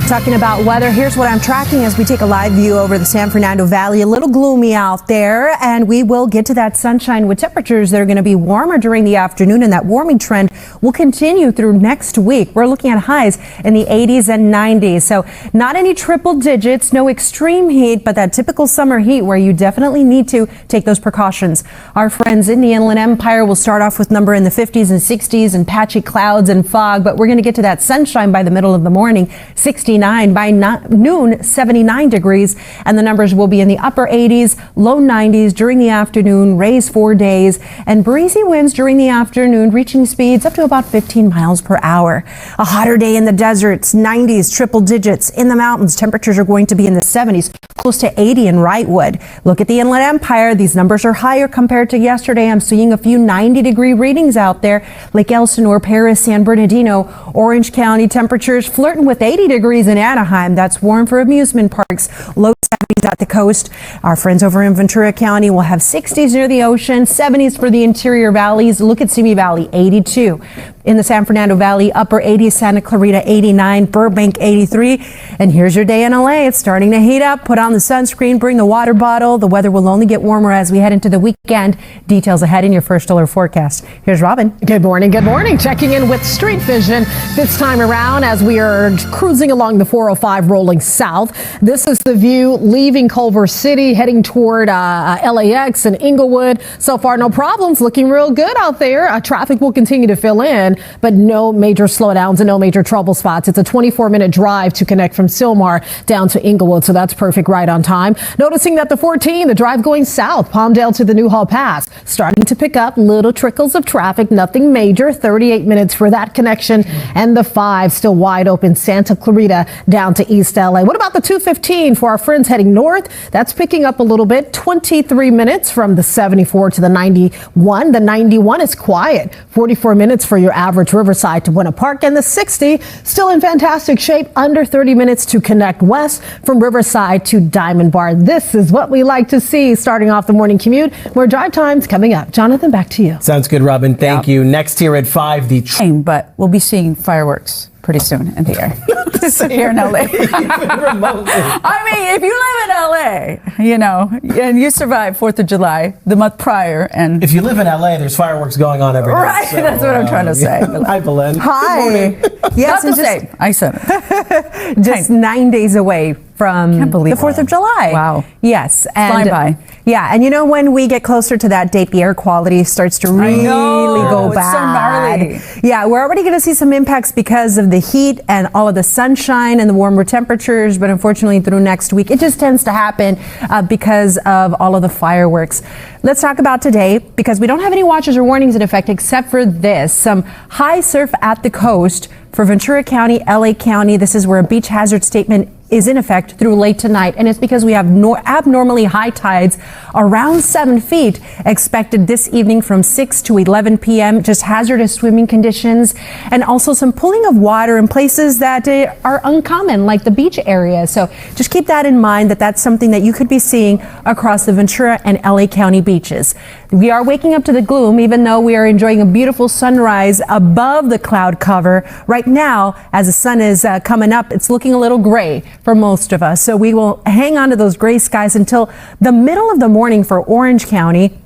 Talking about weather, here's what I'm tracking as we take a live view over the San Fernando Valley. A little gloomy out there, and we will get to that sunshine with temperatures that are going to be warmer during the afternoon, and that warming trend will continue through next week. We're looking at highs in the 80s and 90s, so not any triple digits, no extreme heat, but that typical summer heat where you definitely need to take those precautions. Our friends in the Inland Empire will start off with number in the 50s and 60s and patchy clouds and fog, but we're going to get to that sunshine by the middle of the morning. 69 by noon, 79 degrees, and the numbers will be in the upper 80s, low 90s during the afternoon, rays 4 days, and breezy winds during the afternoon, reaching speeds up to about 15 miles per hour. A hotter day in the deserts, 90s, triple digits. In the mountains, temperatures are going to be in the 70s, close to 80 in Wrightwood. Look at the Inland Empire. These numbers are higher compared to yesterday. I'm seeing a few 90-degree readings out there. Lake Elsinore, Paris, San Bernardino, Orange County temperatures flirting with 80 degrees in Anaheim. That's warm for amusement parks. Low 70s at the coast. Our friends over in Ventura County will have 60s near the ocean, 70s for the interior valleys. Look at Simi Valley, 82. In the San Fernando Valley, upper 80s, Santa Clarita 89, Burbank 83. And here's your day in LA. It's starting to heat up. Put on the sunscreen, bring the water bottle. The weather will only get warmer as we head into the weekend. Details ahead in your first alert forecast. Here's Robin. Good morning. Good morning. Checking in with Street Vision this time around as we are cruising along the 405 rolling south. This is the view leaving Culver City, heading toward LAX and Inglewood. So far, no problems. Looking real good out there. Traffic will continue to fill in, but no major slowdowns and no major trouble spots. It's a 24-minute drive to connect from Sylmar down to Inglewood, so that's perfect, right on time. Noticing that the 14, the drive going south, Palmdale to the Newhall Pass, starting to pick up little trickles of traffic, nothing major, 38 minutes for that connection, and the 5 still wide open, Santa Clarita down to East LA. What about the 215 for our friends heading north? That's picking up a little bit, 23 minutes from the 74 to the 91. The 91 is quiet, 44 minutes for your average Riverside to Buena Park, and the 60 still in fantastic shape, under 30 minutes to connect west from Riverside to Diamond Bar. This is what we like to see starting off the morning commute. More drive times coming up. Jonathan, back to you. Sounds good, Robin. Thank you. Next here at 5, but we'll be seeing fireworks pretty soon in the air. Here in LA. I mean, if you live in LA, you know, and you survive 4th of July the month prior, and if you live in LA, there's fireworks going on every day. Right, so, that's what I'm trying to say. Hi, Belen. Hi. Yes, not the same. I said it. Just 9 days away from the 4th of July. Wow. Yes. And flying by. Yeah, and you know, when we get closer to that date, the air quality starts to really go bad. It's so gnarly. Yeah, we're already going to see some impacts because of the heat and all of the sunshine and the warmer temperatures, but unfortunately through next week, it just tends to happen because of all of the fireworks. Let's talk about today, because we don't have any watches or warnings in effect except for this. Some high surf at the coast for Ventura County, LA County. This is where a beach hazard statement is in effect through late tonight, and it's because we have abnormally high tides around 7 feet expected this evening from 6 to 11 p.m. Just hazardous swimming conditions, and also some pooling of water in places that are uncommon, like the beach area. So just keep that in mind, that that's something that you could be seeing across the Ventura and LA County beaches. We are waking up to the gloom, even though we are enjoying a beautiful sunrise above the cloud cover. Right now, as the sun is coming up, it's looking a little gray for most of us. So we will hang on to those gray skies until the middle of the morning for Orange County.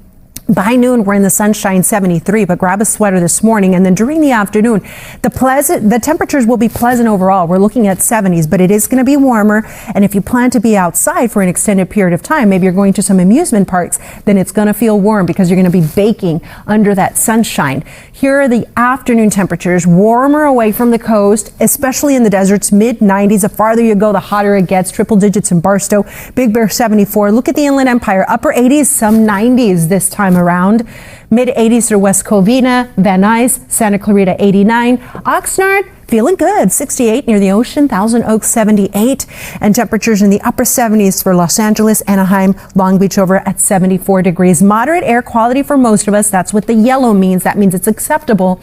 By noon, we're in the sunshine, 73, but grab a sweater this morning. And then during the afternoon, the temperatures will be pleasant overall. We're looking at 70s, but it is going to be warmer. And if you plan to be outside for an extended period of time, maybe you're going to some amusement parks, then it's going to feel warm because you're going to be baking under that sunshine. Here are the afternoon temperatures, warmer away from the coast, especially in the deserts, mid-90s. The farther you go, the hotter it gets. Triple digits in Barstow, Big Bear 74. Look at the Inland Empire, upper 80s, some 90s this time around. Mid 80s through West Covina, Van Nuys, Santa Clarita 89, Oxnard feeling good, 68 near the ocean, Thousand Oaks 78, and temperatures in the upper 70s for Los Angeles, Anaheim, Long Beach over at 74 degrees. Moderate air quality for most of us. That's what the yellow means. That means it's acceptable.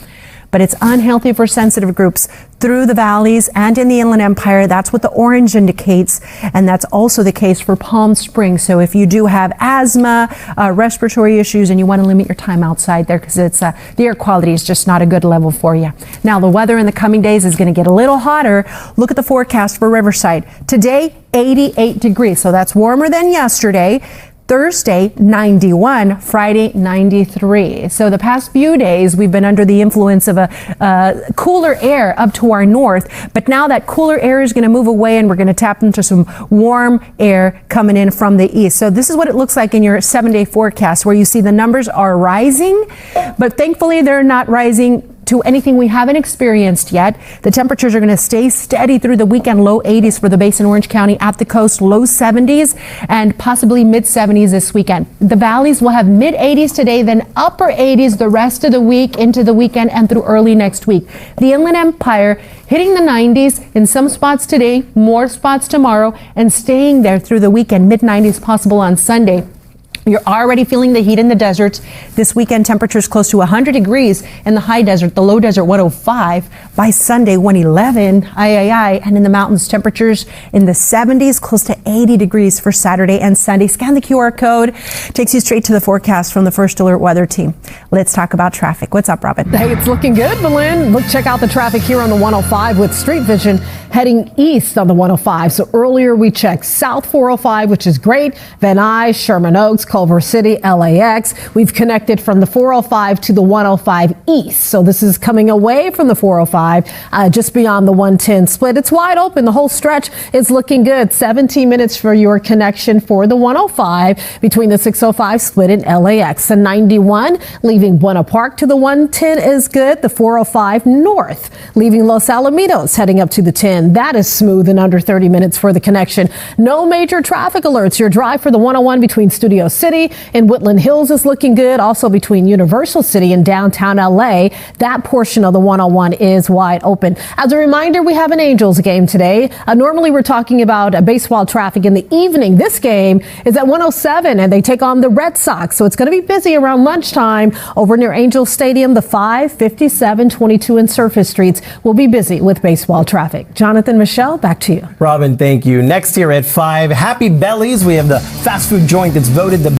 but it's unhealthy for sensitive groups through the valleys and in the Inland Empire. That's what the orange indicates, and that's also the case for Palm Springs. So if you do have asthma, respiratory issues, and you want to limit your time outside there because it's the air quality is just not a good level for you. Now, the weather in the coming days is going to get a little hotter. Look at the forecast for Riverside. Today, 88 degrees, so that's warmer than yesterday. Thursday, 91, Friday, 93. So the past few days, we've been under the influence of a cooler air up to our north, but now that cooler air is going to move away and we're going to tap into some warm air coming in from the east. So this is what it looks like in your 7-day forecast, where you see the numbers are rising, but thankfully they're not rising to anything we haven't experienced yet. The temperatures are going to stay steady through the weekend, low 80s for the base in Orange County, at the coast, low 70s, and possibly mid 70s this weekend. The valleys will have mid 80s today, then upper 80s the rest of the week, into the weekend and through early next week. The Inland Empire hitting the 90s in some spots today, more spots tomorrow, and staying there through the weekend, mid 90s possible on Sunday. You're already feeling the heat in the deserts. This weekend, temperatures close to 100 degrees in the high desert, the low desert 105. By Sunday, 111. And in the mountains, temperatures in the 70s, close to 80 degrees for Saturday and Sunday. Scan the QR code. Takes you straight to the forecast from the First Alert Weather Team. Let's talk about traffic. What's up, Robin? Hey, it's looking good, Belen. Look, check out the traffic here on the 105 with Street Vision heading east on the 105. So earlier we checked South 405, which is great. Van Nuys, Sherman Oaks, Culver City, LAX. We've connected from the 405 to the 105 east. So this is coming away from the 405, just beyond the 110 split. It's wide open. The whole stretch is looking good. 17 minutes for your connection for the 105 between the 605 split and LAX. The 91 leaving Buena Park to the 110 is good. The 405 north leaving Los Alamitos heading up to the 10. That is smooth in under 30 minutes for the connection. No major traffic alerts. Your drive for the 101 between Studio City and Woodland Hills is looking good. Also between Universal City and downtown LA, that portion of the 101 is wide open. As a reminder, we have an Angels game today. Normally we're talking about baseball traffic in the evening. This game is at 107 and they take on the Red Sox. So it's going to be busy around lunchtime over near Angels Stadium. The 5, 57, 22 and Surface Streets will be busy with baseball traffic. Jonathan, Michelle, back to you. Robin, thank you. Next here at 5, Happy Bellies. We have the fast food joint that's voted the